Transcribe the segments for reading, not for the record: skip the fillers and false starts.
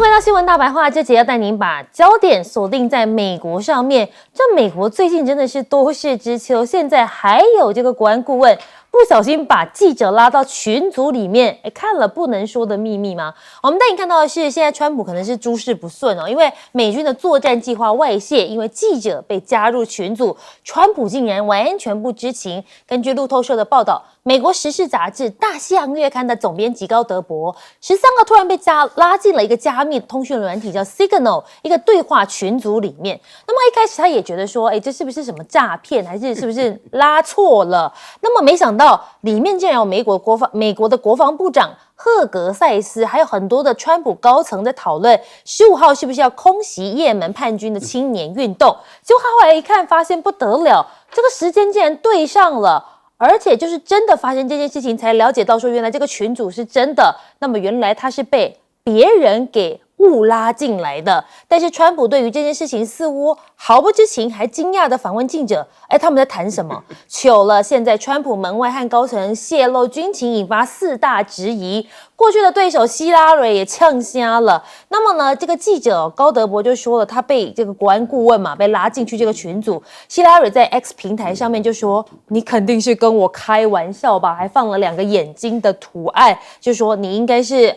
回到新闻大白话，这节要带您把焦点锁定在美国上面。这美国最近真的是多事之秋，现在还有这个国安顾问不小心把记者拉到群组里面，看了不能说的秘密吗？我们带你看到的是，现在川普可能是诸事不顺哦，因为美军的作战计划外泄，因为记者被加入群组，川普竟然完全不知情。根据路透社的报道，美国时事杂志《大西洋月刊》的总编辑高德伯13号突然被拉进了一个加密通讯软体叫 Signal 一个对话群组里面。那么一开始他也觉得说，这是不是什么诈骗，还是是不是拉错了？那么没想到里面竟然有美国的国防部长赫格塞斯，还有很多的川普高层在讨论15号是不是要空袭也门叛军的青年运动。结果他后来一看，发现不得了，这个时间竟然对上了。而且就是真的发生这件事情，才了解到说原来这个群组是真的。那么原来他是被别人给误拉进来的。但是川普对于这件事情似乎毫不知情，还惊讶的反问记者：他们在谈什么？糗了！现在川普门外汉高层泄露军情，引发4大质疑。过去的对手希拉蕊也呛瞎了。那么呢，这个记者高德伯就说了，他被这个国安顾问嘛被拉进去这个群组。希拉蕊在 X 平台上面就说：“你肯定是跟我开玩笑吧？”还放了2个眼睛的图案，就说你应该是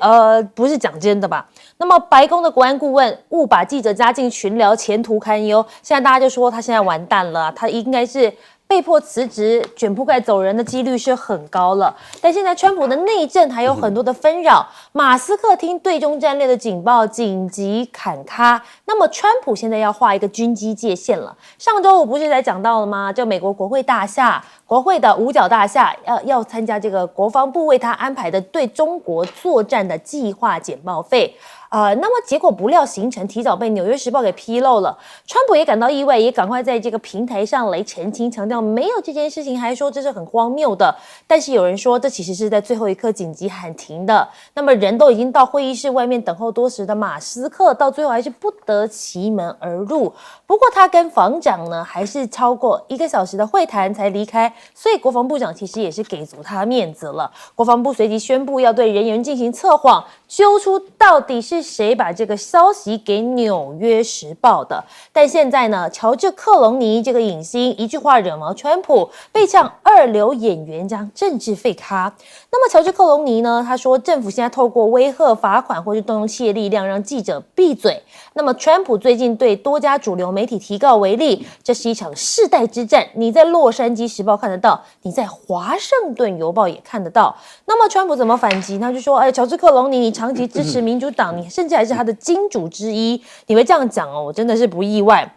不是讲真的吧？那么白宫的国安顾问误把记者加进群聊，前途堪忧。现在大家就说他现在完蛋了，他应该是被迫辞职，卷铺盖走人的几率是很高了。但现在川普的内政还有很多的纷扰，马斯克听对中战略的警报，紧急砍咖。那么川普现在要画一个军机界限了。上周五不是才讲到了吗？就美国国会大厦，国会的五角大厦要参加这个国防部为他安排的对中国作战的计划简报费。那么结果不料行程提早被《纽约时报》给披露了，川普也感到意外，也赶快在这个平台上来澄清，强调没有这件事情，还说这是很荒谬的。但是有人说这其实是在最后一刻紧急喊停的。那么人都已经到会议室外面等候多时的马斯克，到最后还是不得其门而入。不过他跟防长呢，还是超过1个小时的会谈才离开，所以国防部长其实也是给足他面子了。国防部随即宣布要对人员进行测谎，揪出到底是谁把这个消息给《纽约时报》的。但现在呢，乔治·克隆尼这个影星一句话惹毛川普，被呛2流演员将政治废咖。那么乔治·克隆尼呢，他说政府现在透过威吓、罚款或是动用企业力量让记者闭嘴。那么川普最近对多家主流媒体提告为例，这是一场世代之战，你在《洛杉矶时报》看得到，你在《华盛顿邮报》也看得到。那么川普怎么反击？他就说乔治·克隆尼，你长期支持民主党，你甚至还是他的金主之一，你会这样讲我真的是不意外。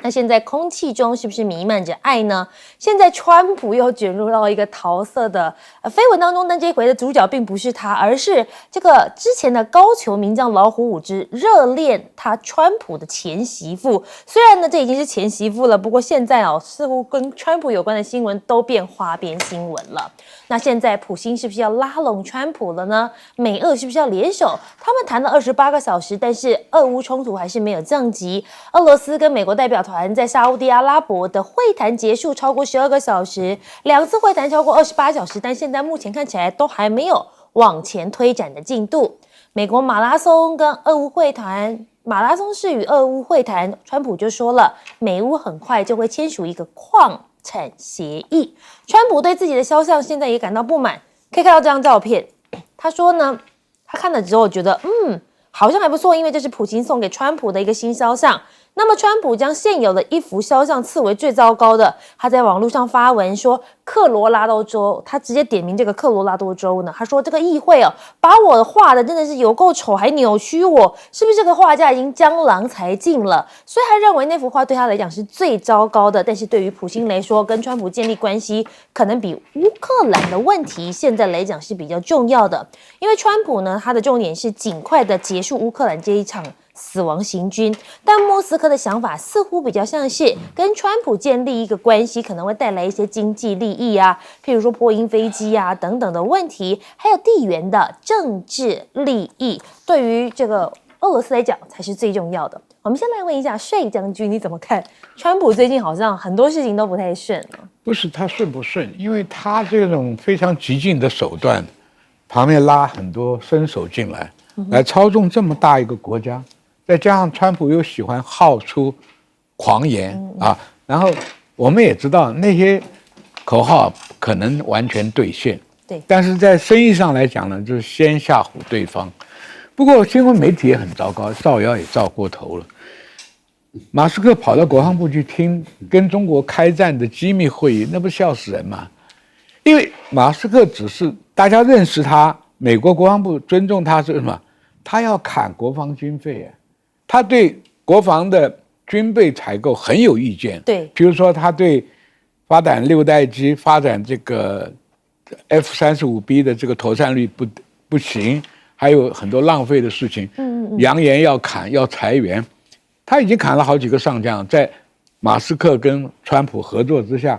那现在空气中是不是弥漫着爱呢？现在川普又卷入到一个桃色的绯闻当中，但这一回的主角并不是他，而是这个之前的高球名将老虎伍兹热恋他川普的前媳妇。虽然呢这已经是前媳妇了，不过现在似乎跟川普有关的新闻都变花边新闻了。那现在普星是不是要拉拢川普了呢？美俄是不是要联手？他们谈了28个小时，但是俄乌冲突还是没有降级。俄罗斯跟美国代表团在沙烏地阿拉伯的会谈结束超过12个小时，2次会谈超过28小时，但现在目前看起来都还没有往前推展的进度。美国马拉松跟俄乌会谈，马拉松是与俄乌会谈，川普就说了，美乌很快就会签署一个矿产协议。川普对自己的肖像现在也感到不满，可以看到这张照片，他说呢，他看了之后觉得好像还不错，因为这是普京送给川普的一个新肖像。那么川普将现有的一幅肖像赐为最糟糕的，他在网络上发文说科罗拉多州，他直接点名这个科罗拉多州呢，他说这个议会把我画的真的是有够丑，还扭曲我，是不是这个画家已经江郎才尽了？所以他认为那幅画对他来讲是最糟糕的，但是对于普京来说，跟川普建立关系可能比乌克兰的问题现在来讲是比较重要的，因为川普呢，他的重点是尽快的结束乌克兰这一场死亡行军，但莫斯科的想法似乎比较像是跟川普建立一个关系，可能会带来一些经济利益啊，譬如说波音飞机啊等等的问题，还有地缘的政治利益，对于这个俄罗斯来讲才是最重要的。我们先来问一下帅将军，你怎么看？川普最近好像很多事情都不太顺了。不是他顺不顺，因为他这种非常激进的手段，旁边拉很多伸手进来，来操纵这么大一个国家，再加上川普又喜欢好出狂言啊，然后我们也知道那些口号可能完全兑现，对，但是在生意上来讲呢，就是先吓唬对方。不过新闻媒体也很糟糕，造谣也造过头了。马斯克跑到国防部去听跟中国开战的机密会议，那不笑死人吗？因为马斯克只是大家认识他，美国国防部尊重他是什么？他要砍国防军费啊，他对国防的军备采购很有意见。对，比如说他对发展6代机、发展这个 F-35B 的这个投产率不行，还有很多浪费的事情。扬言要砍，要裁员。他已经砍了好几个上将，在马斯克跟川普合作之下，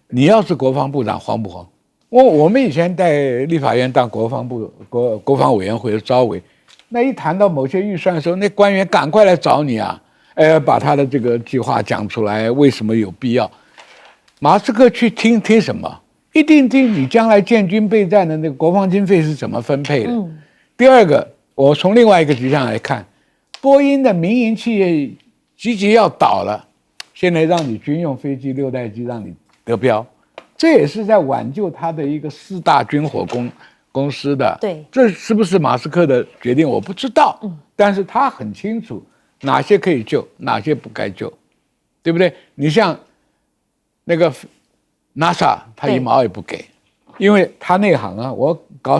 你要是国防部长慌不慌？我们以前在立法院当国防委员会的招委，那一谈到某些预算的时候，那官员赶快来找你啊，把他的这个计划讲出来，为什么有必要？马斯克去听什么？一定听你将来建军备战的那个国防经费是怎么分配的。第二个，我从另外一个局向来看。波音的民营企业积极要倒了，现在让你军用飞机6代机让你得标，这也是在挽救他的一个4大军火公司的。对，这是不是马斯克的决定我不知道，但是他很清楚哪些可以救，哪些不该救，对不对？你像那个 NASA， 他1毛也不给，因为他内行啊，我搞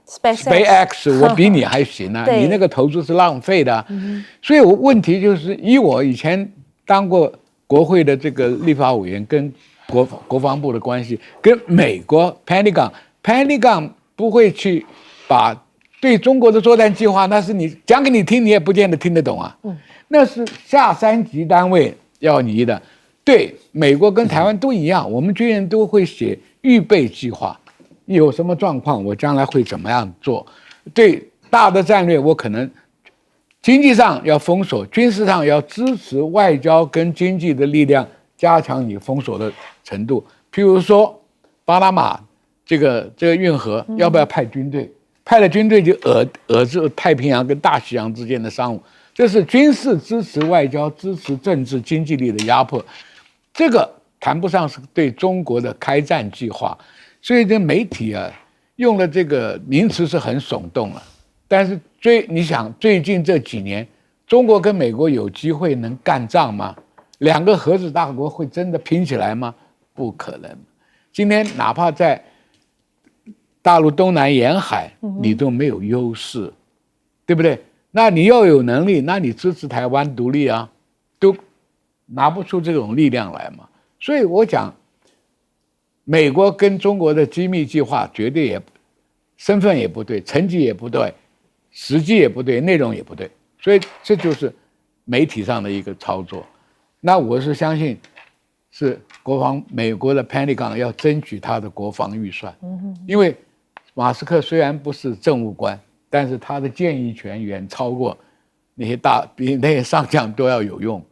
SpaceX 我比你还行啊，你那个投资是浪费的，所以问题就是以我以前当过国会的这个立法委员跟国防部的关系，跟美国 Pentagon 不会去把对中国的作战计划，那是你讲给你听，你也不见得听得懂啊，那是下3级单位要你的。对，美国跟台湾都一样，我们军人都会写预备计划。有什么状况，我将来会怎么样做？对大的战略，我可能经济上要封锁，军事上要支持外交跟经济的力量，加强你封锁的程度。譬如说，巴拿马这个运河要不要派军队？派了军队就遏制太平洋跟大西洋之间的商务，这是军事支持外交、支持政治经济力的压迫。这个谈不上是对中国的开战计划。所以这媒体啊，用了这个名词是很耸动了，但是你想最近这几年，中国跟美国有机会能干仗吗？2个核子大国会真的拼起来吗？不可能。今天哪怕在大陆东南沿海，你都没有优势，对不对？那你要有能力，那你支持台湾独立啊，都拿不出这种力量来嘛。所以我讲。美国跟中国的机密计划绝对身份也不对，成绩也不对，时机也不对，内容也不对，所以这就是媒体上的一个操作。那我是相信是美国的 Pentagon 要争取他的国防预算，因为马斯克虽然不是政务官，但是他的建议权远超过比那些上将都要有用，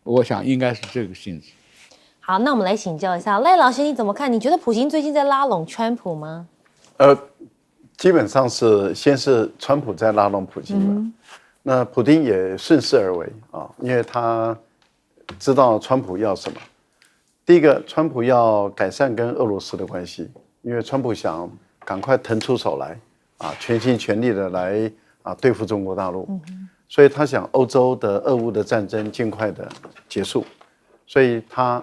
我想应该是这个性质。好，那我们来请教一下赖老师，你怎么看？你觉得普京最近在拉拢川普吗？基本上是先是川普在拉拢普京嘛，那普京也顺势而为啊，因为他知道川普要什么。第一个，川普要改善跟俄罗斯的关系，因为川普想赶快腾出手来啊，全心全力的来对付中国大陆，所以他想欧洲的俄乌的战争尽快的结束，所以他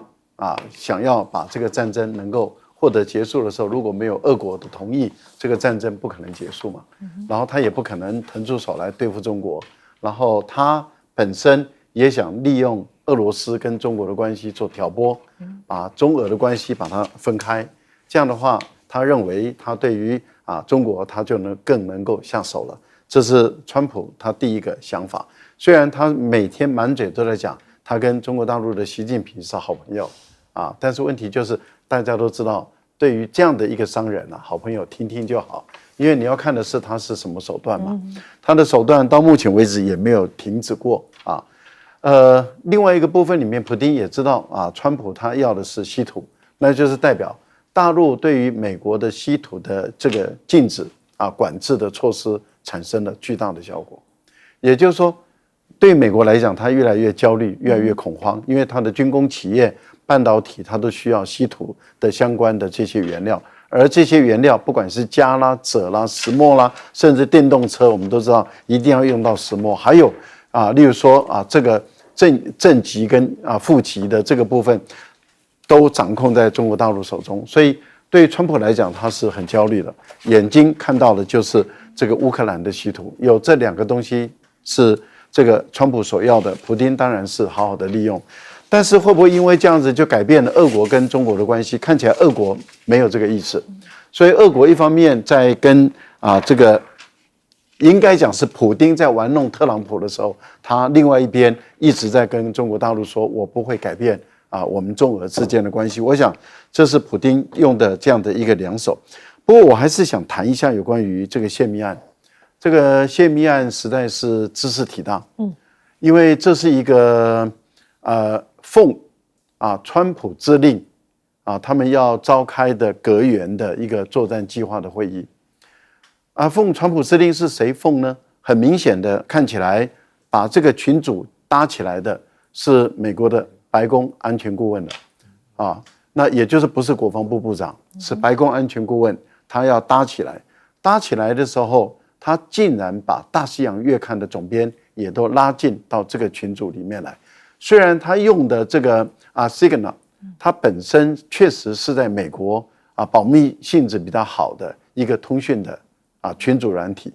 想要把这个战争能够获得结束的时候，如果没有俄国的同意，这个战争不可能结束嘛。然后他也不可能腾出手来对付中国，然后他本身也想利用俄罗斯跟中国的关系做挑拨，把中俄的关系把它分开。这样的话，他认为他对于中国他就更能够下手了。这是川普他第一个想法。虽然他每天满嘴都在讲他跟中国大陆的习近平是好朋友。但是问题就是大家都知道，对于这样的一个商人好朋友听听就好，因为你要看的是他是什么手段嘛。他的手段到目前为止也没有停止过另外一个部分里面，普丁也知道川普他要的是稀土，那就是代表大陆对于美国的稀土的这个禁止管制的措施产生了巨大的效果。也就是说，对美国来讲，它越来越焦虑，越来越恐慌，因为它的军工企业、半导体，它都需要稀土的相关的这些原料，而这些原料不管是镓啦、锗啦、石墨啦，甚至电动车，我们都知道一定要用到石墨。还有例如说这个正极跟负极的这个部分，都掌控在中国大陆手中，所以对川普来讲，他是很焦虑的。眼睛看到的就是这个乌克兰的稀土，有这2个东西是这个川普所要的，普丁当然是好好的利用。但是会不会因为这样子就改变了俄国跟中国的关系？看起来俄国没有这个意思，所以俄国一方面在跟这个应该讲是普丁在玩弄特朗普的时候，他另外一边一直在跟中国大陆说，我不会改变我们中俄之间的关系。我想这是普丁用的这样的一个2手。不过我还是想谈一下有关于这个泄密案。这个泄密案实在是茲事体大，因为这是一个奉川普之令他们要召开的阁员的一个作战计划的会议奉川普之令是谁奉呢？很明显的看起来把这个群组搭起来的是美国的白宫安全顾问了那也就是不是国防部部长，是白宫安全顾问，他要搭起来。搭起来的时候，他竟然把大西洋月刊的总编也都拉进到这个群组里面来。虽然他用的这个Signal， 它本身确实是在美国保密性质比较好的一个通讯的群组软体，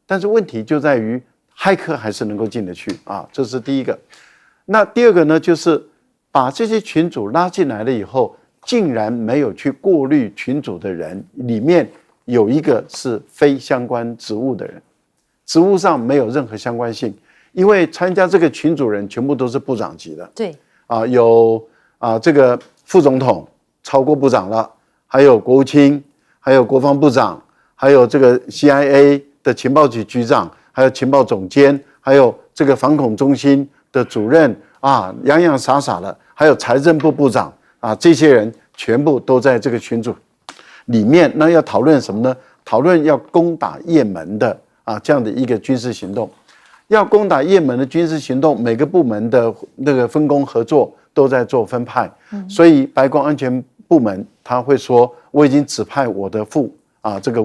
但是问题就在于骇客还是能够进得去这是第一个。那第二个呢，就是把这些群组拉进来了以后，竟然没有去过滤群组的人，里面有一个是非相关职务的人，职务上没有任何相关性，因为参加这个群组人全部都是部长级的。对有这个副总统超过部长了，还有国务卿，还有国防部长，还有这个 CIA 的情报局局长，还有情报总监，还有这个反恐中心的主任洋洋洒洒的，还有财政部部长这些人全部都在这个群组里面。那要讨论什么呢？讨论要攻打也门的这样的一个军事行动。要攻打也门的军事行动，每个部门的那个分工合作都在做分派，所以白宫安全部门他会说，我已经指派我的这个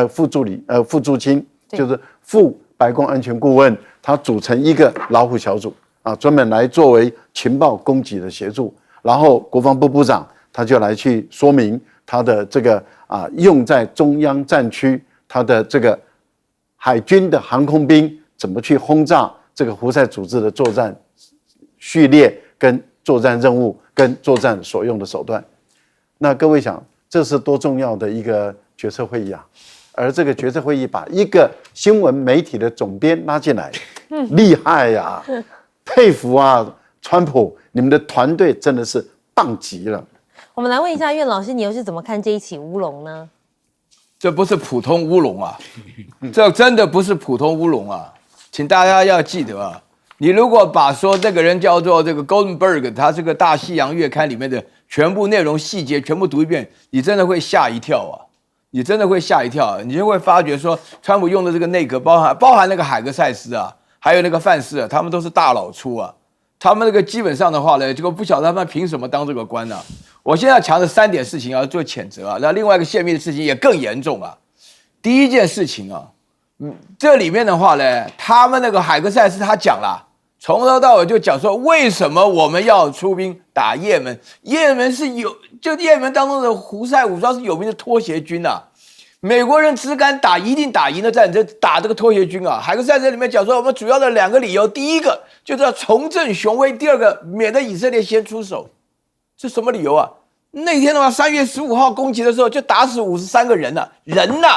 副助理副驻青，就是副白宫安全顾问，他组成一个老虎小组专门来作为情报供给的协助。然后国防部部长他就来去说明他的这个用在中央战区，他的这个海军的航空兵怎么去轰炸这个胡塞组织的作战序列跟作战任务跟作战所用的手段。那各位想，这是多重要的一个决策会议而这个决策会议把一个新闻媒体的总编拉进来，厉害佩服川普，你们的团队真的是棒极了。我们来问一下苑老师，你又是怎么看这一起乌龙呢？这不是普通乌龙这真的不是普通乌龙请大家要记得你如果把说这个人叫做这个 Goldenberg， 他这个大西洋月刊里面的全部内容细节全部读一遍，你真的会吓一跳你真的会吓一跳你就会发觉说，川普用的这个内阁包含那个海格塞斯还有那个范斯他们都是大老粗他们那个基本上的话呢，这个不晓得他们凭什么当这个官我现在强的3点事情要做谴责那另外一个泄密的事情也更严重第一件事情这里面的话呢，他们那个海格塞斯他讲了，从头到尾就讲说，为什么我们要出兵打也门？也门是就也门当中的胡塞武装是有名的拖鞋军美国人只敢打一定打赢的战争，打这个拖鞋军海格塞斯里面讲说，我们主要的2个理由，第一个就是要重振雄威，第二个免得以色列先出手。这什么理由那天的话，3月15号攻击的时候就打死53个人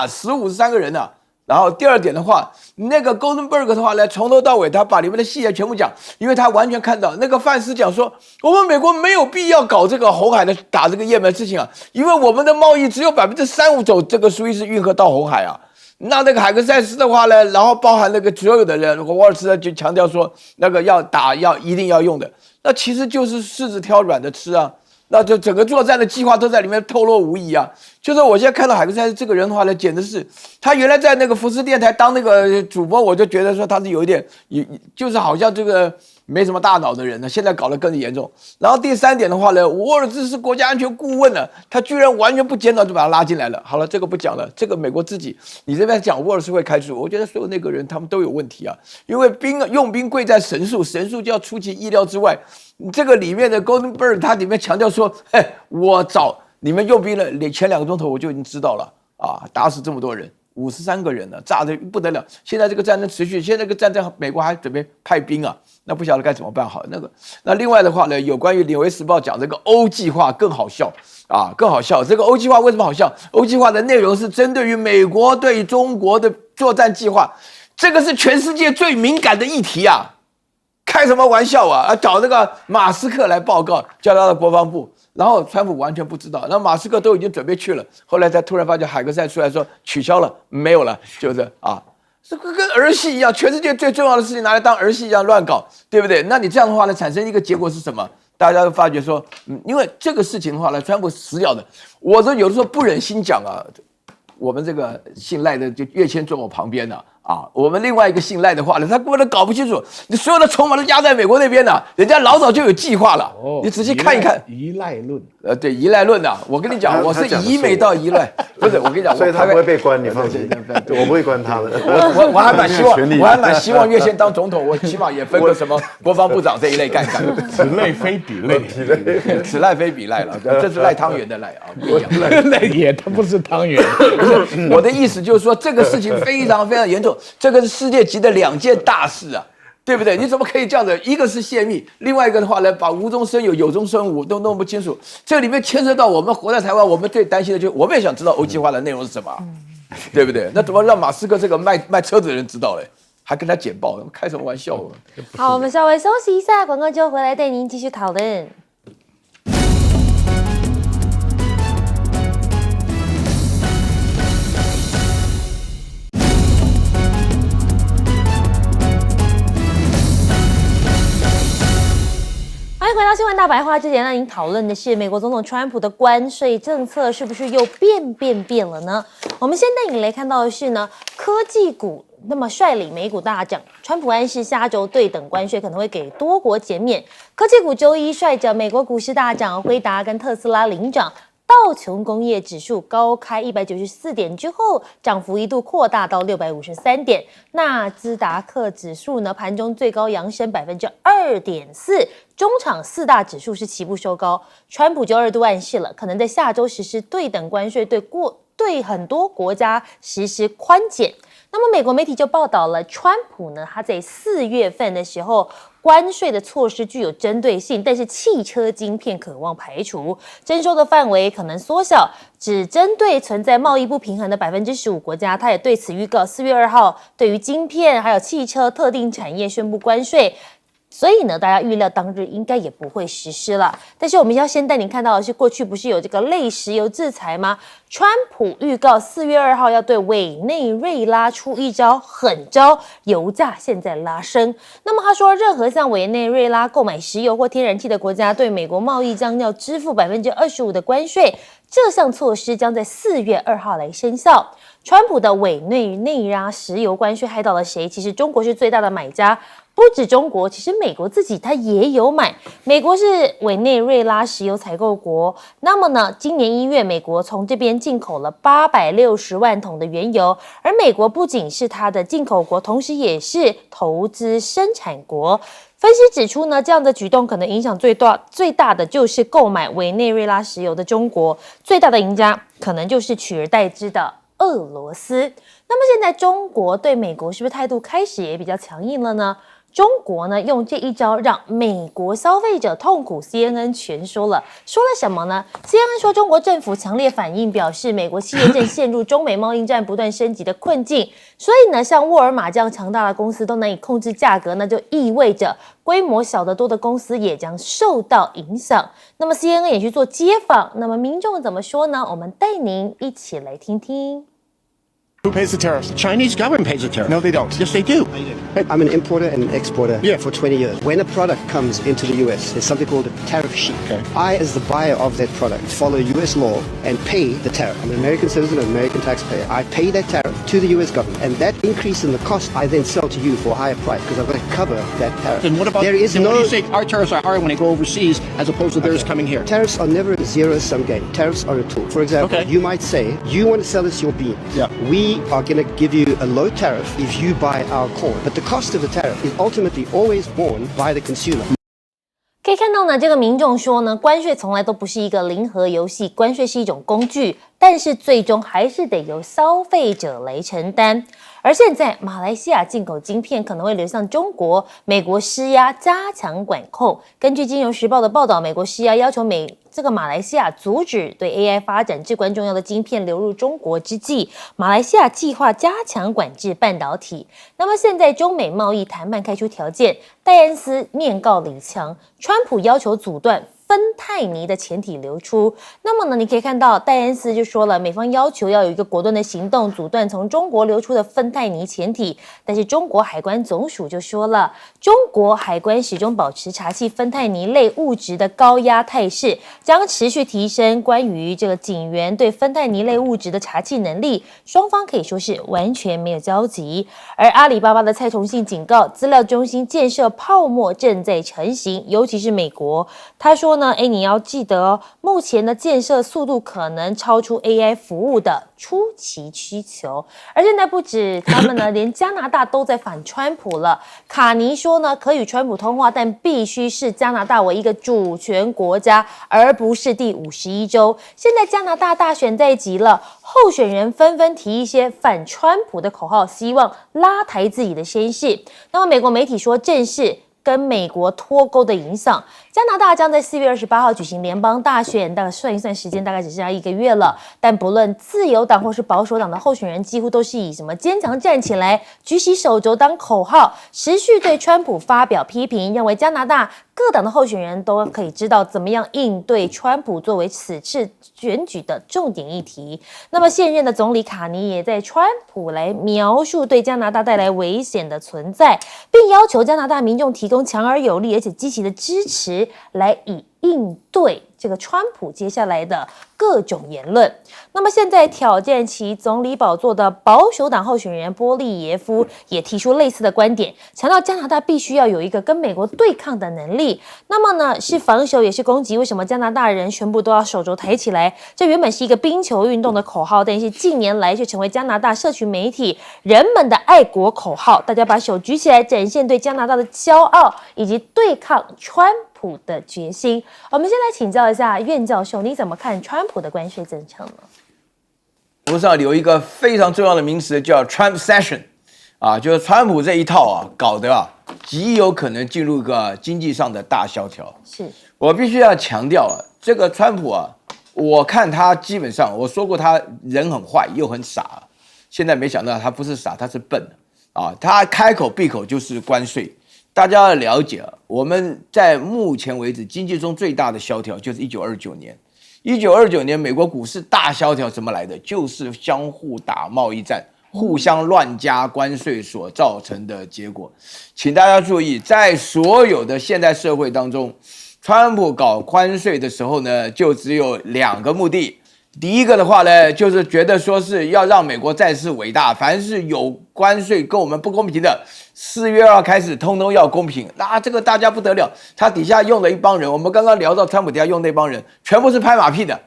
死53个人然后第二点的话，那个 Goldenberg 的话呢，从头到尾他把里面的细节全部讲，因为他完全看到那个范斯讲说，我们美国没有必要搞这个红海的打这个也门事情因为我们的贸易只有35%走这个苏伊士运河到红海那个海格塞斯的话呢，然后包含那个所有的人，沃尔茨就强调说，那个要打一定要用的，那其实就是柿子挑软的吃那就整个作战的计划都在里面透露无遗啊。就是我现在看到海克塞这个人的话呢，简直是他原来在那个福斯电台当那个主播，我就觉得说他是有一点，就是好像这个没什么大脑的人呢，现在搞得更严重。然后第三点的话呢，沃尔兹是国家安全顾问呢，他居然完全不检讨就把他拉进来了。好了，这个不讲了，这个美国自己，你这边讲沃尔兹会开除，我觉得所有那个人他们都有问题啊，因为用兵贵在神速，神速就要出其意料之外。这个里面的 Goldenberg 他里面强调说，我找你们用兵了，前2个钟头我就已经知道了啊，打死这么多人，53个人呢，炸得不得了。现在这个战争持续，现在这个战争美国还准备派兵啊，那不晓得该怎么办好。那另外的话呢，有关于《纽约时报》讲这个欧计划更好笑啊，更好笑。这个欧计划为什么好笑？欧计划的内容是针对于美国对中国的作战计划，这个是全世界最敏感的议题啊。开什么玩笑啊！找那个马斯克来报告，叫他的国防部，然后川普完全不知道，那马斯克都已经准备去了，后来才突然发现海克塞出来说取消了，没有了，就是啊，这个跟儿戏一样，全世界最重要的事情拿来当儿戏一样乱搞，对不对？那你这样的话呢，产生一个结果是什么？大家都发觉说，因为这个事情的话呢，川普死掉的，我都有的时候不忍心讲啊。我们这个姓赖的就跃迁坐我旁边了啊，我们另外一个姓赖的话呢，他根本都搞不清楚，你所有的筹码都压在美国那边了，人家老早就有计划了。你仔细看一看，依赖论。对，依赖论啊，我跟你讲，我是以美到依赖，不是我跟你讲，所以他不会被关，你放心，我不会关他的。我还蛮希望跃迁当总统，我起码也分个什么国防部长这一类干。此类非彼类，此赖非彼赖了，这是赖汤圆的赖啊。赖也，他不是汤圆。我的意思就是说，这个事情非常非常严重，这个是世界级的2件大事啊，对不对？你怎么可以这样子？一个是泄密，另外一个的话呢，把无中生有、有中生无都弄不清楚。这里面牵涉到我们活在台湾，我们最担心的就是，我们也想知道欧计划的内容是什么，对不对？那怎么让马斯克这个卖车子的人知道嘞？还跟他简报，开什么玩笑啊？好，我们稍微休息一下，广告之后回来带您继续讨论。欢迎回到新闻大白话。之前让您讨论的是美国总统川普的关税政策是不是又变了呢？我们先带你来看到的是呢，科技股那么率领美股大涨，川普暗示下周对等关税可能会给多国减免。科技股周一率着美国股市大涨，辉达跟特斯拉领涨。道琼工业指数高开194点之后，涨幅一度扩大到653点。纳斯达克指数呢，盘中最高扬升2.4%，中场4大指数是齐步收高。川普就2度暗示了，可能在下周实施对等关税，对很多国家实施宽减。那么美国媒体就报道了，川普呢，他在4月份的时候，关税的措施具有针对性，但是汽车晶片可望排除，征收的范围可能缩小，只针对存在贸易不平衡的15%国家。他也对此预告，4月2号对于晶片还有汽车特定产业宣布关税。所以呢，大家预料当日应该也不会实施了。但是我们要先带您看到的是，过去不是有这个类石油制裁吗？川普预告4月2号要对委内瑞拉出一招狠招，油价现在拉升。那么他说，任何向委内瑞拉购买石油或天然气的国家，对美国贸易将要支付25%的关税。这项措施将在4月2号来生效。川普的委内瑞拉石油关税害到了谁？其实中国是最大的买家。不止中国，其实美国自己它也有买。美国是委内瑞拉石油采购国。那么呢，今年1月，美国从这边进口了860万桶的原油。而美国不仅是它的进口国，同时也是投资生产国。分析指出呢，这样的举动可能影响最大的就是购买委内瑞拉石油的中国，最大的赢家可能就是取而代之的俄罗斯。那么现在中国对美国是不是态度开始也比较强硬了呢？中国呢用这一招让美国消费者痛苦 ，CNN 全说了什么呢 ？CNN 说中国政府强烈反应，表示美国企业正陷入中美贸易战不断升级的困境，所以呢，像沃尔玛这样强大的公司都难以控制价格，那就意味着规模小得多的公司也将受到影响。那么 CNN 也去做街访，那么民众怎么说呢？我们带您一起来听听。Who pays the tariffs? The Chinese government pays the tariff. No, they don't. Yes, they do. I'm an importer and an exporter Yeah. for 20 years. When a product comes into the U.S., there's something called a tariff sheet. Okay. I, as the buyer of that product, follow U.S. law and pay the tariff. I'm an American citizen, an American taxpayer. I pay that tariff to the U.S. government, and that increase in the cost, I then sell to you for a higher price because I've got to cover that tariff. Then what about? There is then no. What do you say our tariffs are higher when they go overseas as opposed to theirs coming here? Tariffs are never a zero-sum game. Tariffs are a tool. For example, Okay. you might say, you want to sell us your beans. Yeah. We are going to give you a low tariff if you buy our corn. But the cost of the tariff is ultimately always borne by the consumer. 可以看到呢，这个民众说呢，关税从来都不是一个零和游戏，关税是一种工具，但是最终还是得由消费者来承担。而现在，马来西亚进口晶片可能会流向中国，美国施压加强管控。根据《金融时报》的报道，美国施压要求马来西亚阻止对 AI 发展至关重要的晶片流入中国之际，马来西亚计划加强管制半导体。那么现在中美贸易谈判开出条件，戴恩斯面告李强，川普要求阻断芬太尼的潜体流出。那么呢，你可以看到戴恩斯就说了，美方要求要有一个果断的行动，阻断从中国流出的芬太尼潜体。但是中国海关总署就说了，中国海关始终保持查缉芬太尼类物质的高压态势，将持续提升关于这个警员对芬太尼类物质的查缉能力。双方可以说是完全没有交集。而阿里巴巴的蔡崇信警告，资料中心建设泡沫正在成型，尤其是美国。他说呢，你要记得哦，目前的建设速度可能超出 AI 服务的初期需求。而现在不止他们呢，连加拿大都在反川普了。卡尼说呢，可与川普通话，但必须视加拿大为一个主权国家，而不是第51州。现在加拿大大选在即了，候选人纷纷提一些反川普的口号，希望拉抬自己的声势。那么美国媒体说，正是跟美国脱钩的影响，加拿大将在4月28号举行联邦大选，大概算一算时间，大概只剩下1个月了。但不论自由党或是保守党的候选人，几乎都是以什么坚强站起来、举起手肘当口号，持续对川普发表批评，认为加拿大各党的候选人都可以知道怎么样应对川普作为此次选举的重点议题。那么现任的总理卡尼也在川普来描述对加拿大带来危险的存在，并要求加拿大民众提供强而有力而且积极的支持，来以应对这个川普接下来的各种言论。那么现在挑战其总理宝座的保守党候选人波利耶夫也提出类似的观点，强调加拿大必须要有一个跟美国对抗的能力。那么呢，是防守也是攻击，为什么加拿大人全部都要手肘抬起来？这原本是一个冰球运动的口号，但是近年来却成为加拿大社群媒体人们的爱国口号。大家把手举起来，展现对加拿大的骄傲以及对抗川普的决心。我们先来请教一下苑教授，你怎么看川普的关税政策呢？国际上有一个非常重要的名词叫 Trumpsession， 就是川普这一套搞得极有可能进入一个经济上的大萧条。是我必须要强调这个川普我看他基本上我说过他人很坏又很傻，现在没想到他不是傻，他是笨他开口闭口就是关税。大家要了解我们在目前为止经济中最大的萧条就是1929年。1929年美国股市大萧条怎么来的？就是相互打贸易战，互相乱加关税所造成的结果。请大家注意，在所有的现代社会当中，川普搞关税的时候呢，就只有2个目的。第一个的话呢，就是觉得说是要让美国再次伟大，凡是有关税跟我们不公平的，4月2号开始通通要公平。那这个大家不得了，他底下用了一帮人，我们刚刚聊到川普底下用那帮人，全部是拍马屁的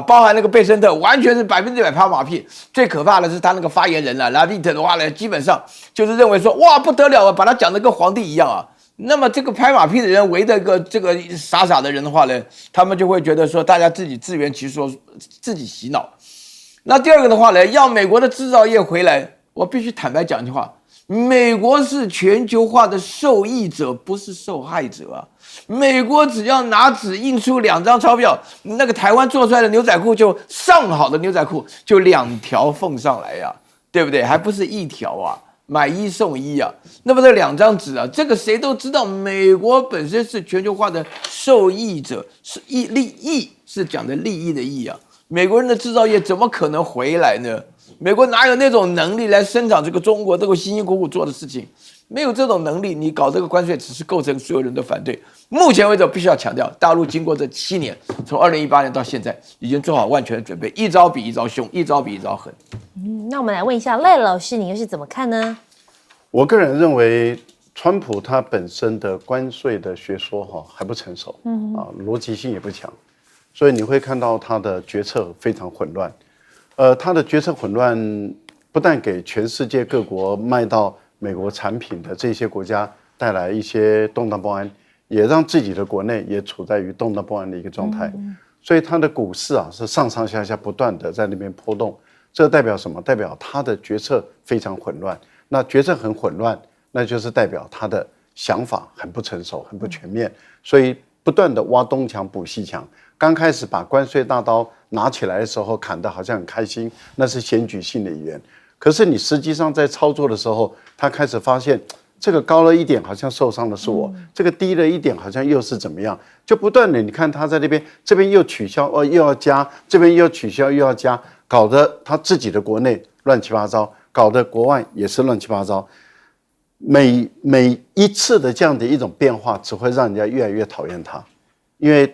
包含那个贝森特，完全是100%拍马屁。最可怕的是他那个发言人拉维特的话呢，基本上就是认为说哇不得了把他讲得跟皇帝一样那么这个拍马屁的人围着这个傻傻的人的话呢，他们就会觉得说大家自己自圆其说，自己洗脑。那第二个的话呢，要美国的制造业回来，我必须坦白讲一句话，美国是全球化的受益者，不是受害者美国只要拿纸印出2张钞票，那个台湾做出来的牛仔裤就上好的牛仔裤就2条缝上来对不对？还不是1条买1送1那么这2张纸这个谁都知道，美国本身是全球化的受益者，是利益是讲的利益的益美国人的制造业怎么可能回来呢？美国哪有那种能力来生产这个中国这个辛辛苦苦做的事情？没有这种能力，你搞这个关税只是构成所有人的反对。目前为止，必须要强调，大陆经过这7年，从2018年到现在，已经做好万全的准备，一招比一招凶，一招比一招狠。那我们来问一下赖老师，你又是怎么看呢？我个人认为，川普他本身的关税的学说还不成熟，逻辑性也不强，所以你会看到他的决策非常混乱。他的决策混乱不但给全世界各国卖到美国产品的这些国家带来一些动荡不安，也让自己的国内也处在于动荡不安的一个状态。所以它的股市是上上下下不断的在那边波动。这代表什么？代表他的决策非常混乱。那决策很混乱，那就是代表他的想法很不成熟、很不全面。所以不断的挖东墙补西墙。刚开始把关税大刀拿起来的时候，砍得好像很开心，那是选举性的语言。可是你实际上在操作的时候，他开始发现这个高了一点，好像受伤的是我；这个低了一点，好像又是怎么样？就不断的，你看他在那边，这边又取消，又要加，这边又取消，又要加，搞得他自己的国内乱七八糟，搞得国外也是乱七八糟。每一次的这样的一种变化，只会让人家越来越讨厌他，因为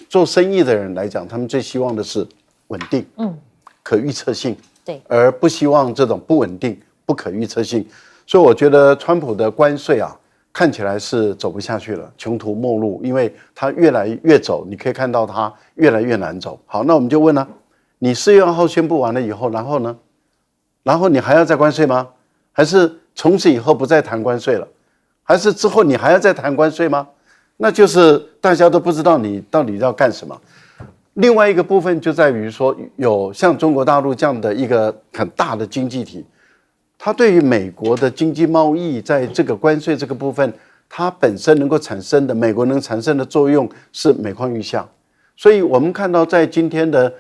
做生意的人来讲，他们最希望的是稳定，可预测性。对，而不希望这种不稳定、不可预测性，所以我觉得川普的关税看起来是走不下去了，穷途末路，因为他越来越走，你可以看到他越来越难走。好，那我们就问了，你4月2号宣布完了以后，然后呢？然后你还要再关税吗？还是从此以后不再谈关税了？还是之后你还要再谈关税吗？那就是大家都不知道你到底要干什么。另外一个部分就在于说，有像中国大陆这样的一个很大的经济体，它对于美国的经济贸易在这个关税这个部分，它本身能够产生的美国能产生的作用是每况愈下。所以我们看到在今天的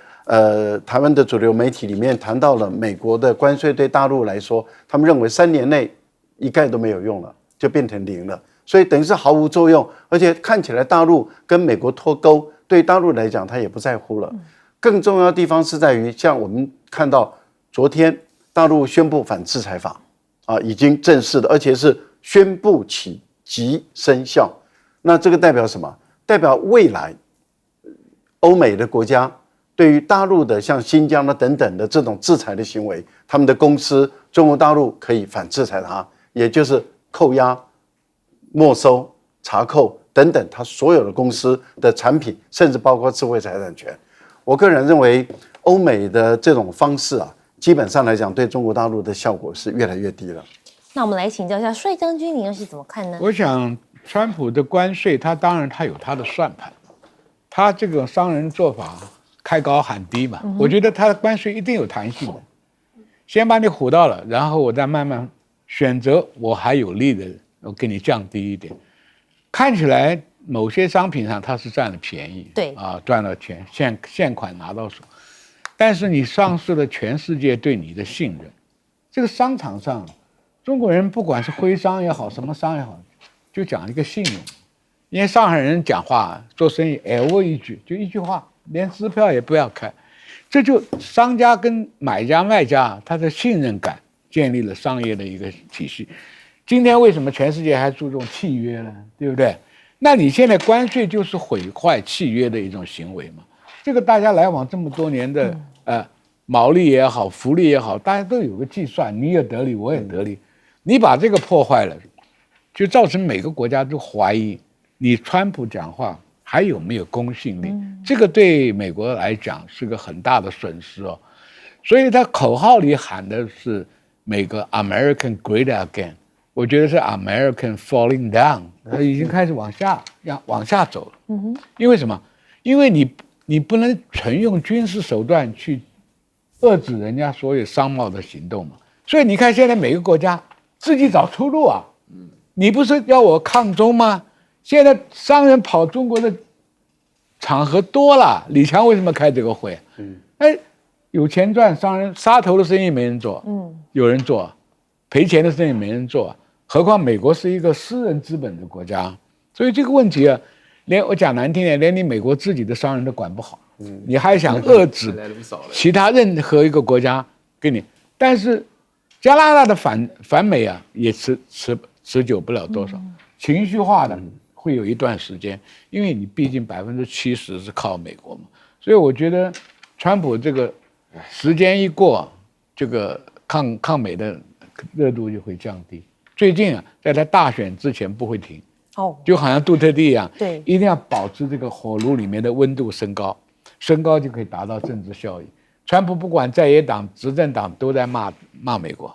台湾的主流媒体里面谈到了美国的关税对大陆来说，他们认为3年内一概都没有用了，就变成0了，所以等于是毫无作用，而且看起来大陆跟美国脱钩。对大陆来讲，他也不在乎了。更重要的地方是在于，像我们看到昨天大陆宣布反制裁法，已经正式的，而且是宣布起即生效。那这个代表什么？代表未来欧美的国家对于大陆的像新疆的等等的这种制裁的行为，他们的公司中国大陆可以反制裁它，也就是扣押、没收、查扣。等等，他所有的公司的产品，甚至包括智慧财产权，我个人认为，欧美的这种方式基本上来讲，对中国大陆的效果是越来越低了。那我们来请教一下帅将军，您又是怎么看呢？我想，川普的关税，他当然他有他的算盘，他这个商人做法开高喊低嘛，我觉得他的关税一定有弹性的，先把你唬到了，然后我再慢慢选择我还有利的，我给你降低一点。看起来某些商品上它是占了便宜，对赚了钱，现款拿到手，但是你丧失了全世界对你的信任。这个商场上，中国人不管是徽商也好，什么商也好，就讲一个信用。因为上海人讲话做生意，我一句就一句话，连支票也不要开，这就商家跟买家卖家他的信任感建立了商业的一个体系。今天为什么全世界还注重契约呢？对不对？那你现在关税就是毁坏契约的一种行为嘛？这个大家来往这么多年的毛利也好，福利也好，大家都有个计算，你也得利，我也得利。你把这个破坏了，就造成每个国家都怀疑你川普讲话还有没有公信力。这个对美国来讲是个很大的损失哦。所以他口号里喊的是美国 American Great Again。我觉得是 American falling down， 它已经开始往下走了。因为什么？因为你不能纯用军事手段去遏制人家所有商贸的行动嘛。所以你看，现在每个国家自己找出路啊。你不是要我抗中吗？现在商人跑中国的场合多了，李强为什么开这个会？有钱赚，商人杀头的生意没人做，有人做，赔钱的生意没人做。何况美国是一个私人资本的国家，所以这个问题连我讲难听点，连你美国自己的商人都管不好，你还想遏制其他任何一个国家给你？但是加拿大的反美啊，也持久不了多少，情绪化的会有一段时间，因为你毕竟70%是靠美国嘛，所以我觉得川普这个时间一过，这个抗美的热度就会降低。最近啊，在他大选之前不会停，就好像杜特地一样，对，一定要保持这个火炉里面的温度升高就可以达到政治效益。川普不管在野党、执政党都在骂美国。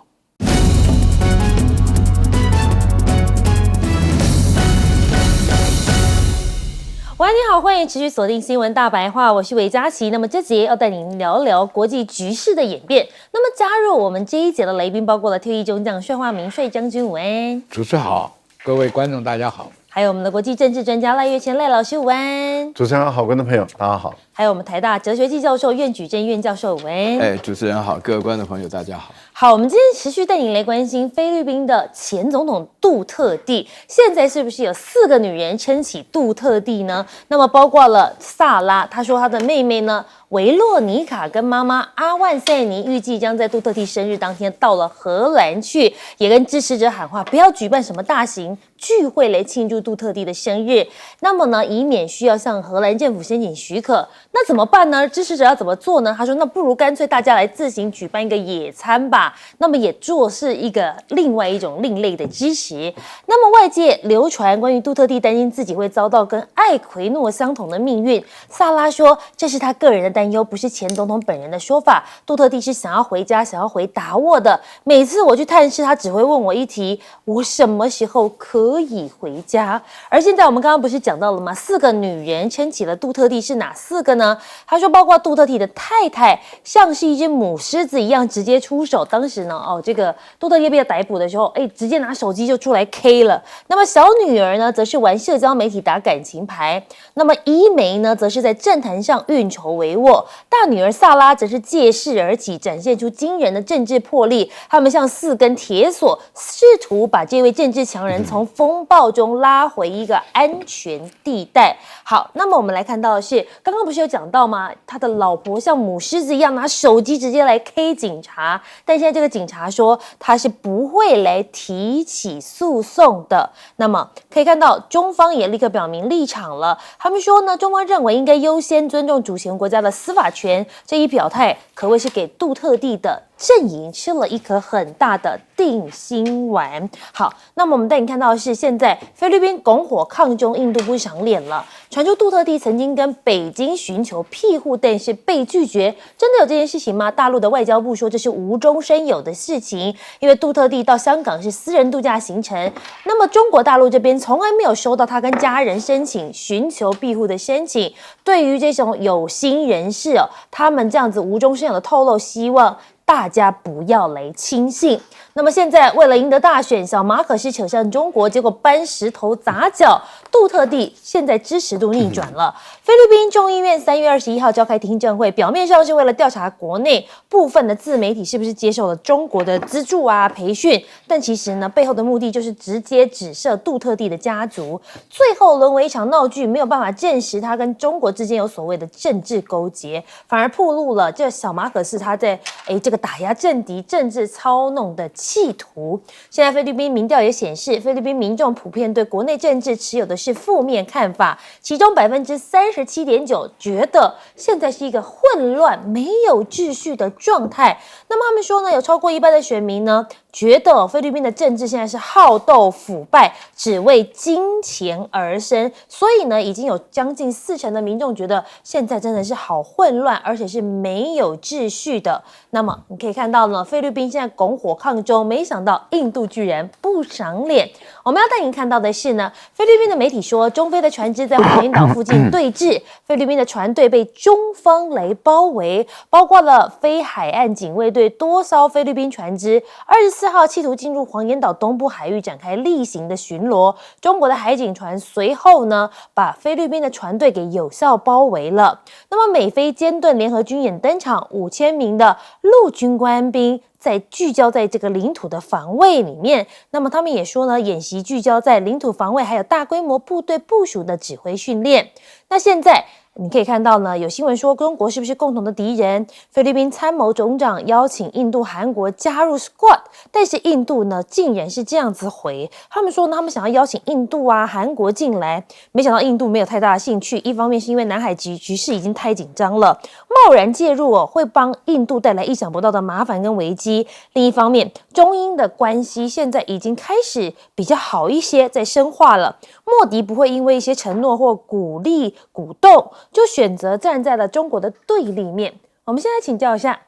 喂，你好，欢迎持续锁定新闻大白话，我是韦佳琪。那么这节要带您聊聊国际局势的演变。那么加入我们这一节的来宾包括了退役中将帅化名帅将军午安，主持好，各位观众大家好。还有我们的国际政治专家赖岳谦赖老师午安，主持人好，观众朋友大家好。还有我们台大哲学系教授苑举正苑教授午安。主持人好，各位观众朋友大家好。好，我们今天持续带您来关心菲律宾的前总统杜特地，现在是不是有4个女人撑起杜特地呢？那么包括了萨拉，她说她的妹妹呢维洛尼卡跟妈妈阿万塞尼预计将在杜特地生日当天到了荷兰去，也跟支持者喊话，不要举办什么大型聚会来庆祝杜特地的生日。那么呢，以免需要向荷兰政府申请许可，那怎么办呢？支持者要怎么做呢？他说，那不如干脆大家来自行举办一个野餐吧。那么也做是一个另外一种另类的支持。那么外界流传关于杜特地担心自己会遭到跟艾奎诺相同的命运，萨拉说这是他个人的担忧，不是前总统本人的说法。杜特地是想要回家，想要回达沃的。每次我去探视，他只会问我一题：我什么时候可以回家？而现在我们刚刚不是讲到了吗？4个女人撑起了杜特地，是哪4个呢？他说，包括杜特地的太太，像是一只母狮子一样直接出手。当时呢，这个杜特地被逮捕的时候，直接拿手机就出来 K 了。那么小女儿呢，则是玩社交媒体打感情牌。那么伊梅呢，则是在政坛上运筹帷幄。大女儿萨拉则是借势而起，展现出惊人的政治魄力。他们像4根铁索，试图把这位政治强人从风暴中拉回一个安全地带。好，那么我们来看到的是，刚刚不是有讲到吗？他的老婆像母狮子一样拿手机直接来 K 警察，但现在这个警察说他是不会来提起诉讼的。那么可以看到中方也立刻表明立场了，他们说呢，中方认为应该优先尊重主权国家的司法权。这一表态可谓是给杜特地的阵营吃了一颗很大的定心丸。好，那么我们带你看到的是，现在菲律宾拱火抗中，印度不赏脸了。传出杜特地曾经跟北京寻求庇护，但是被拒绝。真的有这件事情吗？大陆的外交部说这是无中生有的事情，因为杜特地到香港是私人度假行程。那么中国大陆这边从来没有收到他跟家人申请寻求庇护的申请。对于这种有心人士他们这样子无中生有的透露，希望大家不要来轻信。那么现在为了赢得大选，小马可是扯上中国，结果搬石头砸脚，杜特地现在支持度逆转了。菲律宾众议院3月21号召开听证会，表面上是为了调查国内部分的自媒体是不是接受了中国的资助培训，但其实呢，背后的目的就是直接指涉杜特地的家族，最后沦为一场闹剧，没有办法证实他跟中国之间有所谓的政治勾结，反而暴露了这小马可是他在这个打压政敌、政治操弄的企图。现在菲律宾民调也显示，菲律宾民众普遍对国内政治持有的是负面看法，其中37.9%觉得现在是一个混乱、没有秩序的状态。那么他们说呢，有超过1半的选民呢，觉得菲律宾的政治现在是好斗、腐败，只为金钱而生。所以呢，已经有将近40%的民众觉得现在真的是好混乱，而且是没有秩序的。那么你可以看到呢，菲律宾现在拱火抗中，没想到印度居然不赏脸。我们要带您看到的是呢，菲律宾的媒体说，中菲的船只在黄岩岛附近对峙，菲律宾的船队被中方来包围，包括了非海岸警卫队多艘菲律宾船只24号企图进入黄岩岛东部海域展开例行的巡逻，中国的海警船随后呢，把菲律宾的船队给有效包围了。那么美菲监盾联合军演登场，5000名的陆军官兵在聚焦在这个领土的防卫里面。那么他们也说呢，演习聚焦在领土防卫还有大规模部队部署的指挥训练。那现在你可以看到呢，有新闻说中国是不是共同的敌人？菲律宾参谋总长邀请印度、韩国加入 Squad， 但是印度呢竟然是这样子回，他们说呢，他们想要邀请印度啊、韩国进来，没想到印度没有太大的兴趣。一方面是因为南海局势已经太紧张了，贸然介入会帮印度带来意想不到的麻烦跟危机。另一方面，中英的关系现在已经开始比较好一些，在深化了。莫迪不会因为一些承诺或鼓励、鼓动，就选择站在了中国的对立面。我们现在请教一下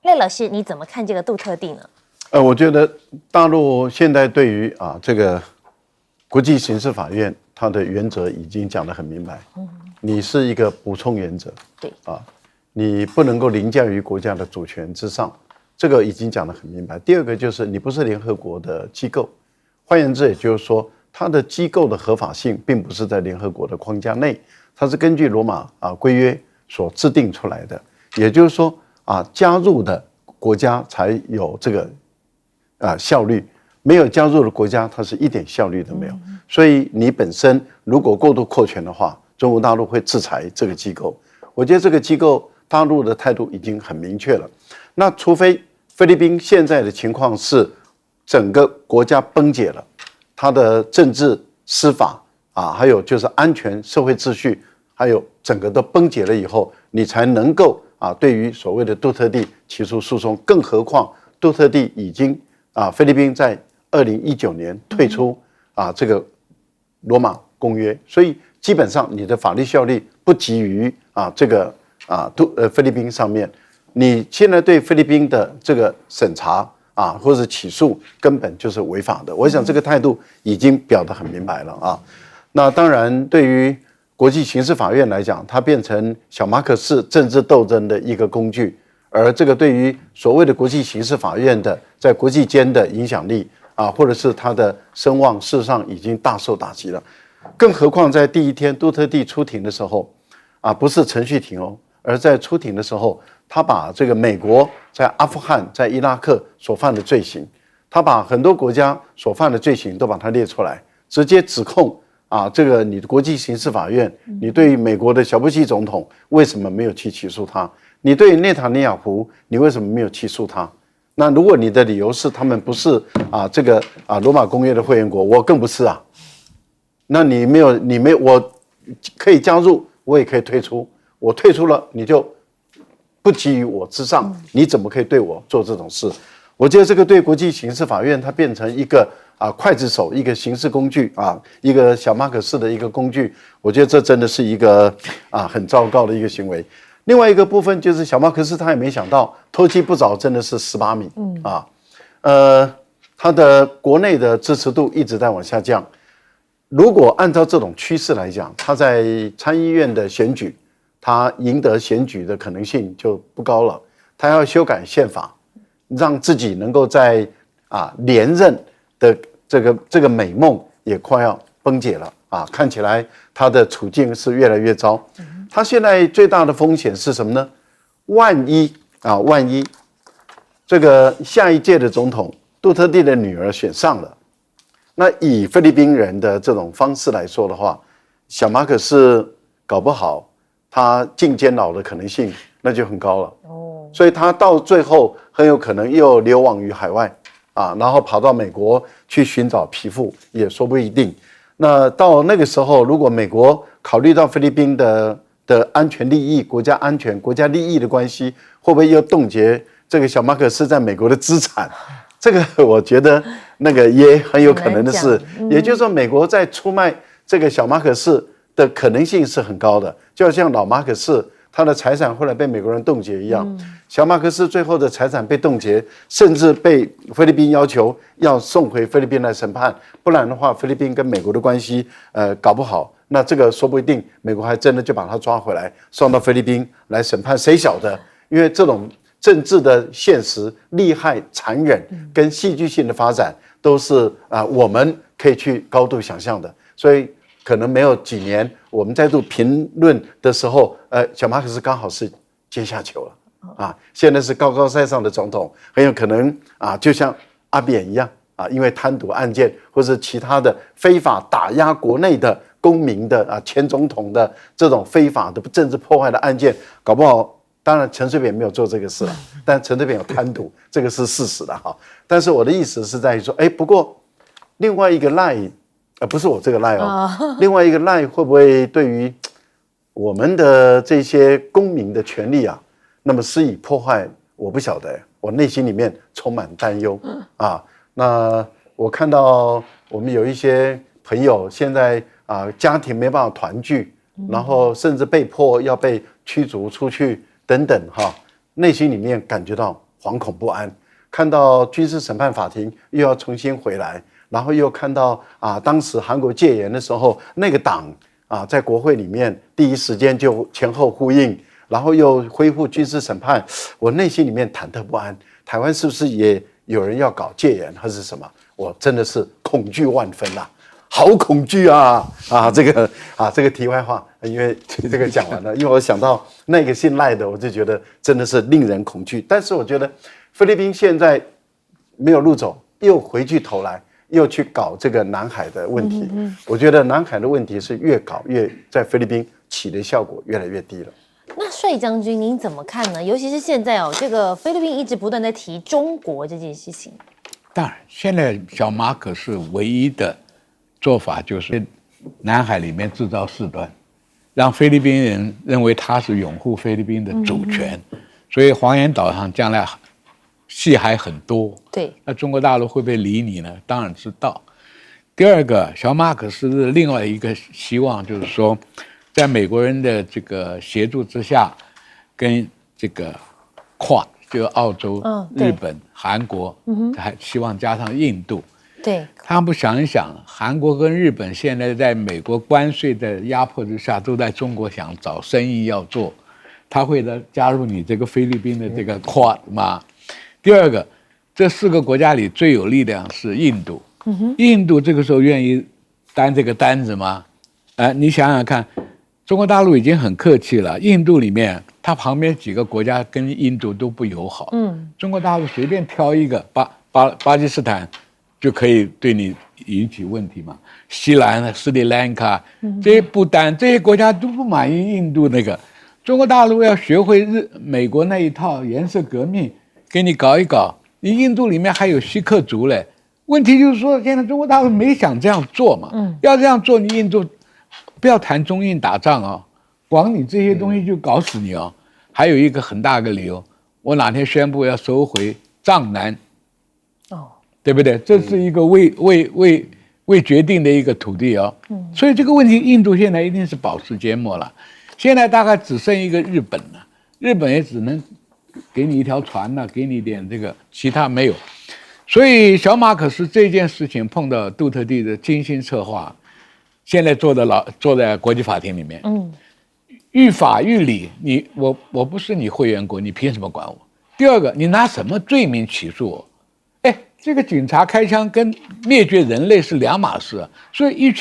赖老师，你怎么看这个杜特地呢？我觉得大陆现在对于这个国际刑事法院，它的原则已经讲得很明白。你是一个补充原则，对你不能够凌驾于国家的主权之上，这个已经讲得很明白。第二个就是你不是联合国的机构，换言之，也就是说，它的机构的合法性并不是在联合国的框架内，它是根据罗马规约所制定出来的。也就是说加入的国家才有这个效率，没有加入的国家它是一点效率都没有。所以你本身如果过度扩权的话，中国大陆会制裁这个机构。我觉得这个机构大陆的态度已经很明确了。那除非菲律宾现在的情况是整个国家崩解了，它的政治、司法还有就是安全、社会秩序，还有整个都崩解了以后，你才能够对于所谓的杜特地提出诉讼。更何况杜特地已经菲律宾在2019年退出这个罗马公约，所以基本上你的法律效力不及于这个菲律宾上面。你现在对菲律宾的这个审查或者起诉根本就是违法的。我想这个态度已经表得很明白了那当然，对于国际刑事法院来讲，它变成小马可仕政治斗争的一个工具，而这个对于所谓的国际刑事法院的在国际间的影响力或者是它的声望，事实上已经大受打击了。更何况在第一天杜特地出庭的时候不是程序庭而在出庭的时候，他把这个美国在阿富汗、在伊拉克所犯的罪行，他把很多国家所犯的罪行都把它列出来，直接指控这个你的国际刑事法院，你对于美国的小布希总统为什么没有去起诉他？你对于内塔尼亚胡，你为什么没有起诉他？那如果你的理由是他们不是这个罗马公约的会员国，我更不是那你没有，我可以加入，我也可以退出。我退出了，你就不基于我之上，你怎么可以对我做这种事？我觉得这个对国际刑事法院它变成一个刽子手，一个刑事工具一个小马可仕的一个工具。我觉得这真的是一个很糟糕的一个行为。另外一个部分就是小马可仕他也没想到偷鸡不着真的是18米他的国内的支持度一直在往下降。如果按照这种趋势来讲，他在参议院的选举，他赢得选举的可能性就不高了。他要修改宪法，让自己能够在连任的这个美梦也快要崩解了看起来他的处境是越来越糟。他现在最大的风险是什么呢？万一这个下一届的总统杜特地的女儿选上了，那以菲律宾人的这种方式来说的话，小马可仕搞不好他进监牢的可能性那就很高了所以他到最后很有可能又流亡于海外然后跑到美国去寻找庇护，也说不一定。那到那个时候，如果美国考虑到菲律宾的安全利益、国家安全、国家利益的关系，会不会又冻结这个小马可仕在美国的资产？这个我觉得那个也很有可能的事。也就是说，美国在出卖这个小马可仕的可能性是很高的，就好像老马可仕他的财产后来被美国人冻结一样。小马可仕最后的财产被冻结，甚至被菲律宾要求要送回菲律宾来审判，不然的话，菲律宾跟美国的关系搞不好，那这个说不定美国还真的就把他抓回来，送到菲律宾来审判，谁晓得？因为这种政治的现实、厉害、残忍跟戏剧性的发展，都是我们可以去高度想象的。所以可能没有几年，我们再度评论的时候，小马可仕刚好是阶下囚了现在是高高在上的总统，很有可能就像阿扁一样因为贪渎案件或者其他的非法打压国内的公民的前总统的这种非法的政治破坏的案件，搞不好。当然，陈水扁没有做这个事了，但陈水扁有贪渎，这个是事实的哈。但是我的意思是在于说，不过另外一个赖，不是我这个赖哦，另外一个赖会不会对于我们的这些公民的权利啊，那么施以破坏？我不晓得，我内心里面充满担忧啊。那我看到我们有一些朋友现在家庭没办法团聚，然后甚至被迫要被驱逐出去。等等哈，内心里面感觉到惶恐不安，看到军事审判法庭又要重新回来，然后又看到当时韩国戒严的时候，那个党在国会里面第一时间就前后呼应，然后又恢复军事审判，我内心里面忐忑不安。台湾是不是也有人要搞戒严还是什么？我真的是恐惧万分啊！好恐惧啊！这个题外话，因为这个讲完了，因为我想到那个姓赖的，我就觉得真的是令人恐惧。但是我觉得菲律宾现在没有路走，又回去头来，又去搞这个南海的问题。我觉得南海的问题是越搞越在菲律宾起的效果越来越低了。那帅将军您怎么看呢？尤其是现在这个菲律宾一直不断在提中国这件事情。当然，现在小马可是唯一的做法就是南海里面制造事端，让菲律宾人认为他是拥护菲律宾的主权，所以黄岩岛上将来戏还很多。对，那中国大陆会不会理你呢？当然知道。第二个，小马可斯的另外一个希望就是说，在美国人的这个协助之下，跟这个就澳洲、日本、韩国，还希望加上印度。对，他们不想一想，韩国跟日本现在在美国关税的压迫之下，都在中国想找生意要做，他会加入你这个菲律宾的这个Quad吗？第二个，这4个国家里最有力量是印度，印度这个时候愿意担这个单子吗？你想想看，中国大陆已经很客气了，印度里面它旁边几个国家跟印度都不友好，中国大陆随便挑一个巴基斯坦。就可以对你引起问题嘛？西兰、斯里兰卡这些不丹这些国家都不满意印度那个，中国大陆要学会美国那一套颜色革命，给你搞一搞。你印度里面还有锡克族嘞，问题就是说现在中国大陆没想这样做嘛。要这样做，你印度不要谈中印打仗啊，光你这些东西就搞死你啊。还有一个很大的理由，我哪天宣布要收回藏南。对不对？这是一个未决定的一个土地所以这个问题，印度现在一定是保持缄默了。现在大概只剩一个日本了，日本也只能给你一条船了，给你点这个，其他没有。所以小马可是这件事情碰到杜特地的精心策划，现在坐在国际法庭里面，于法于理，我不是你会员国，你凭什么管我？第二个，你拿什么罪名起诉我？这个警察开枪跟灭绝人类是两码事，所以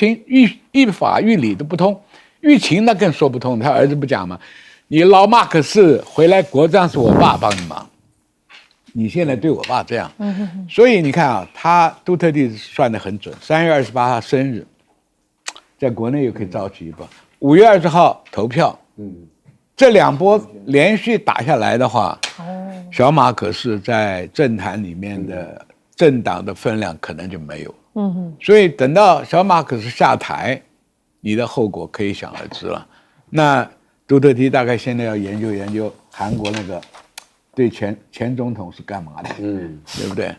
于法于理都不通，于情那更说不通。他儿子不讲吗？你老马可是回来国葬是我爸帮你忙，你现在对我爸这样，所以你看他杜特地算得很准。3月28号生日，在国内又可以召集一波，5月20号投票，这2波连续打下来的话，小马可是在政坛里面的政党的分量可能就没有，所以等到小马可是下台，你的后果可以想而知了。那杜特地大概现在要研究韩国那个对前总统是干嘛的，对不对？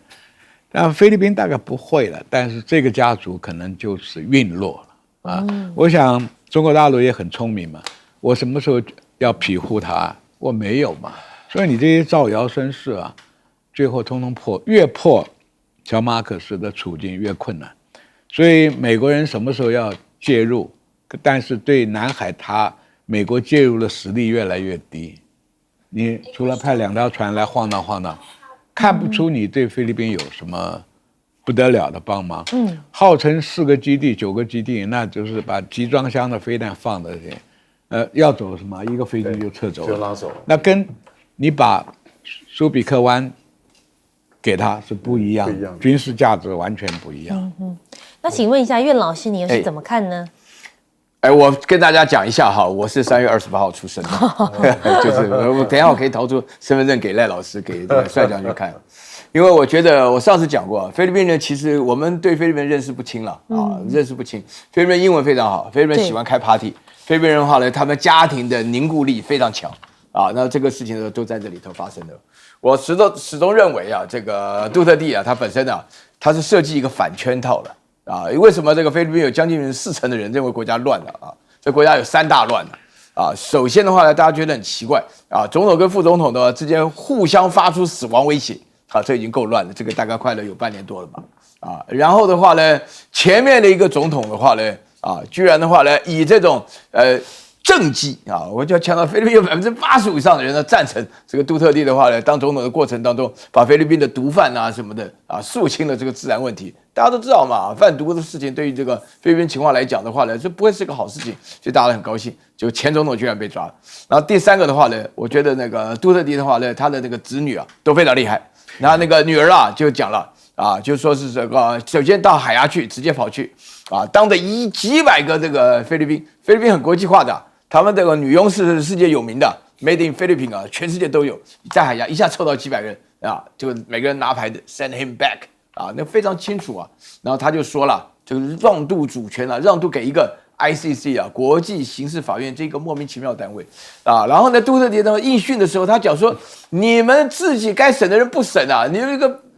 但菲律宾大概不会了，但是这个家族可能就是陨落了我想中国大陆也很聪明嘛，我什么时候要庇护他？我没有嘛，所以你这些造谣生事最后通通破，越破小马可斯的处境越困难。所以美国人什么时候要介入？但是对南海美国介入的实力越来越低。你除了派2条船来晃荡，看不出你对菲律宾有什么不得了的帮忙。号称4个基地、9个基地，那就是把集装箱的飞弹放在这里，要走什么一个飞机就撤走了，就拉走了。那跟你把苏比克湾给他是不一样的，军事价值完全不一样。那请问一下苑老师，你又是怎么看呢？哎，我跟大家讲一下哈，我是3月28号出生的，就是我等一下我可以掏出身份证给赖老师给这个帅将军看，因为我觉得我上次讲过，菲律宾人其实我们对菲律宾认识不清了啊，认识不清。菲律宾英文非常好，菲律宾喜欢开 party， 菲律宾人的话呢，他们家庭的凝固力非常强啊，那这个事情呢都在这里头发生的。我始终认为啊，这个杜特地啊，他本身啊，他是设计一个反圈套的。啊，为什么这个菲律宾有将近40%的人认为国家乱了啊？这国家有3大乱了啊。首先的话呢，大家觉得很奇怪啊，总统跟副总统的之间互相发出死亡威胁，啊，这已经够乱了，这个大概快了有半年多了吧啊。然后的话呢，前面的一个总统的话呢，啊，居然的话呢，以这种政绩啊，我就要强调，菲律宾有85%以上的人呢赞成这个杜特地的话呢，当总统的过程当中，把菲律宾的毒贩啊什么的啊肃清了这个治安问题。大家都知道嘛，贩毒的事情对于这个菲律宾情况来讲的话呢，这不会是个好事情，所以大家都很高兴。就前总统居然被抓了。然后第3个的话呢，我觉得那个杜特地的话呢，他的那个子女啊都非常厉害。然后那个女儿啊就讲了啊，就说是这个首先到海牙去，直接跑去啊，当着几百个这个菲律宾很国际化的。他们这个女佣是世界有名的 ，Made in Philippines 啊，全世界都有。在海牙一下凑到几百人啊，就每个人拿牌的 ，send him back 啊，那非常清楚啊。然后他就说了，这个让渡主权啊，让渡给一个 ICC 啊，国际刑事法院这个莫名其妙的单位啊。然后呢，杜特地呢应讯的时候，他讲说，你们自己该审的人不审啊，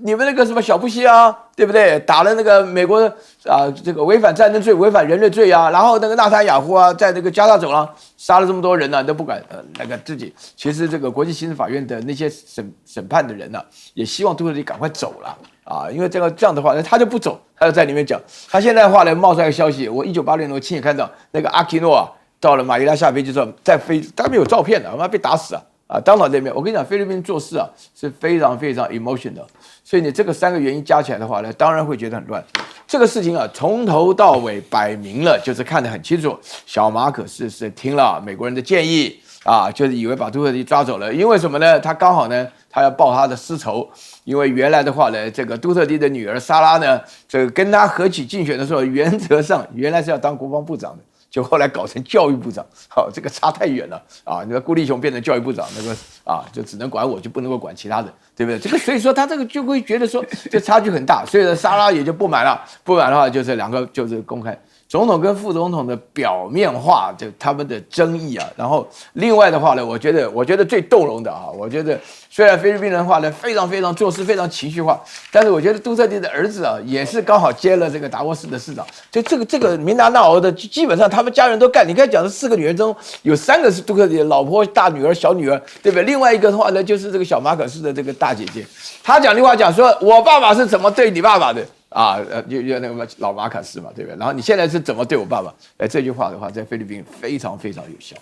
你们那个什么小布希啊，对不对？打了那个美国啊这个违反战争罪、违反人类罪啊，然后那个纳坦雅胡啊，在那个加沙走廊杀了这么多人呢、都不敢那个自己。其实这个国际刑事法院的那些审判的人呢、也希望杜特地赶快走了啊，因为这样的话，他就不走，他就在里面讲。他现在的话呢，冒出来一个消息，我1986年我亲眼看到那个阿基诺啊，到了马尼拉下飞机之后，他没有照片的，他妈被打死啊！啊，当场对面，我跟你讲，菲律宾做事啊是非常非常 emotional， 所以你这个3个原因加起来的话呢，当然会觉得很乱。这个事情啊，从头到尾摆明了就是看得很清楚。小马可是听了美国人的建议啊，就是以为把杜特地抓走了，因为什么呢？他刚好呢，他要报他的私仇，因为原来的话呢，这个杜特地的女儿莎拉呢，这个跟他合起竞选的时候，原则上原来是要当国防部长的。就后来搞成教育部长，好，这个差太远了啊！你看顾立雄变成教育部长，那个啊，就只能管我，就不能够管其他的，对不对？这个所以说他这个就会觉得说这差距很大，所以呢，莎拉也就不满了。不满的话，就是2个就是公开总统跟副总统的表面化，就他们的争议啊。然后另外的话呢，我觉得最动容的啊，我觉得虽然菲律宾人的话呢非常非常做事非常情绪化，但是我觉得杜特地的儿子啊也是刚好接了这个达沃斯的市长，就这个民达纳奥的基本上他们家人都干。你看讲的4个女儿中有3个是杜特地的老婆、大女儿、小女儿，对不对？另外一个的话呢就是这个小马可斯的这个大姐姐，她讲的话讲说，我爸爸是怎么对你爸爸的。啊，就那个老马可斯嘛，对不对？然后你现在是怎么对我爸爸？这句话的话，在菲律宾非常非常有效。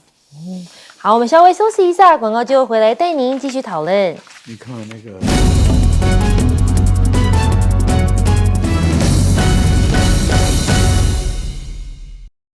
好，我们稍微休息一下，广告就回来带您继续讨论。你看那个。